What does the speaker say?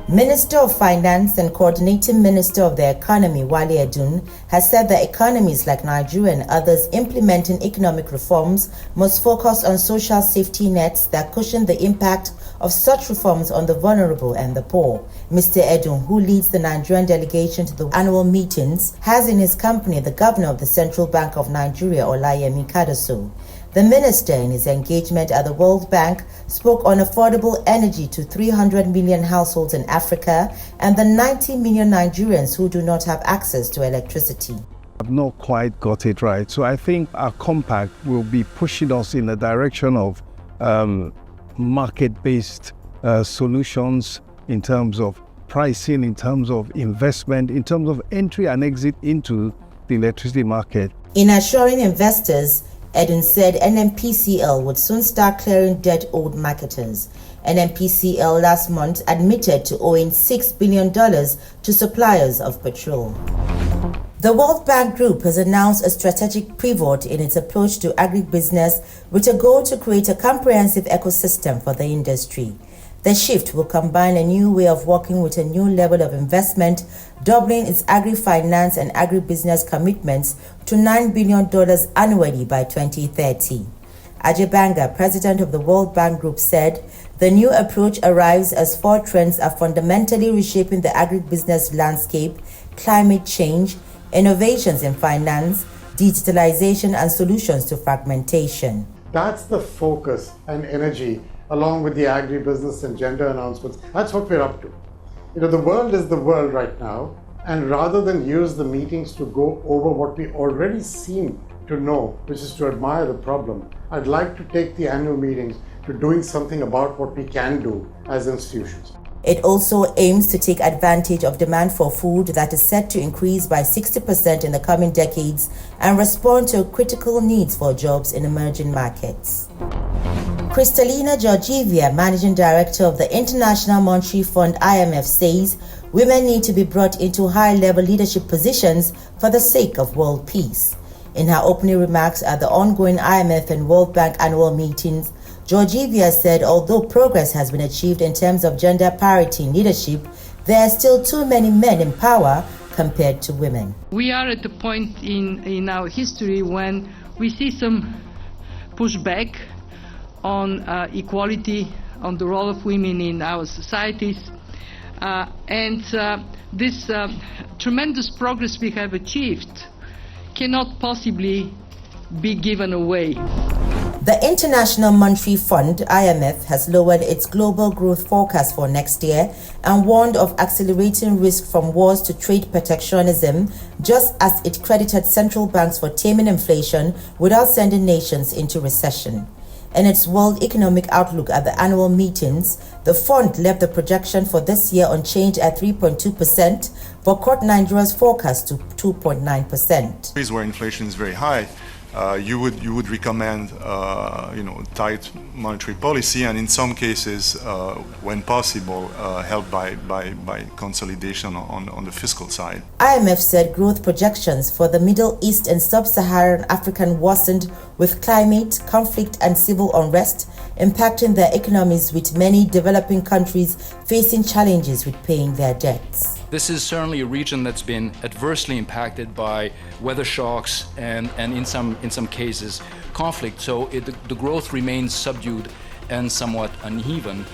Minister of Finance and Coordinating Minister of the Economy, Wale Edun, has said that economies like Nigeria and others implementing economic reforms must focus on social safety nets that cushion the impact of such reforms on the vulnerable and the poor. Mr. Edun, who leads the Nigerian delegation to the annual meetings, has in his company the Governor of the Central Bank of Nigeria, Olayemi Kadoso. The minister, in his engagement at the World Bank, spoke on affordable energy to 300 million households in Africa and the 90 million Nigerians who do not have access to electricity. I've not quite got it right. So I think our compact will be pushing us in the direction of market-based solutions in terms of pricing, in terms of investment, in terms of entry and exit into the electricity market. In assuring investors, Edun said NNPCL would soon start clearing debt-owed marketers. NNPCL last month admitted to owing $6 billion to suppliers of petrol. The World Bank Group has announced a strategic pivot in its approach to agribusiness with a goal to create a comprehensive ecosystem for the industry. The shift will combine a new way of working with a new level of investment, doubling its agri-finance and agribusiness commitments to $9 billion annually by 2030. Ajay Banga, president of the World Bank Group, said the new approach arrives as four trends are fundamentally reshaping the agribusiness landscape: climate change, innovations in finance, digitalization, and solutions to fragmentation. That's the focus and energy, along with the agribusiness and gender announcements. That's what we're up to. The world is the world right now, and rather than use the meetings to go over what we already seem to know, which is to admire the problem, I'd like to take the annual meetings to doing something about what we can do as institutions. It also aims to take advantage of demand for food that is set to increase by 60% in the coming decades and respond to critical needs for jobs in emerging markets. Kristalina Georgieva, Managing Director of the International Monetary Fund (IMF), says women need to be brought into high-level leadership positions for the sake of world peace. In her opening remarks at the ongoing IMF and World Bank annual meetings, Georgieva said although progress has been achieved in terms of gender parity in leadership, there are still too many men in power compared to women. We are at a point in our history when we see some pushback on equality, on the role of women in our societies, and this tremendous progress we have achieved cannot possibly be given away. The International Monetary Fund (IMF) has lowered its global growth forecast for next year and warned of accelerating risk from wars to trade protectionism, just as it credited central banks for taming inflation without sending nations into recession. In its World Economic Outlook at the annual meetings, the fund left the projection for this year unchanged at 3.2%, but cut Nigeria's forecast to 2.9%. Where inflation is very high, you would recommend tight monetary policy, and in some cases, when possible, help by consolidation on the fiscal side. IMF said growth projections for the Middle East and Sub-Saharan Africa worsened with climate, conflict, and civil unrest impacting their economies, with many developing countries facing challenges with paying their debts. This is certainly a region that's been adversely impacted by weather shocks and in some cases conflict, so the growth remains subdued and somewhat uneven.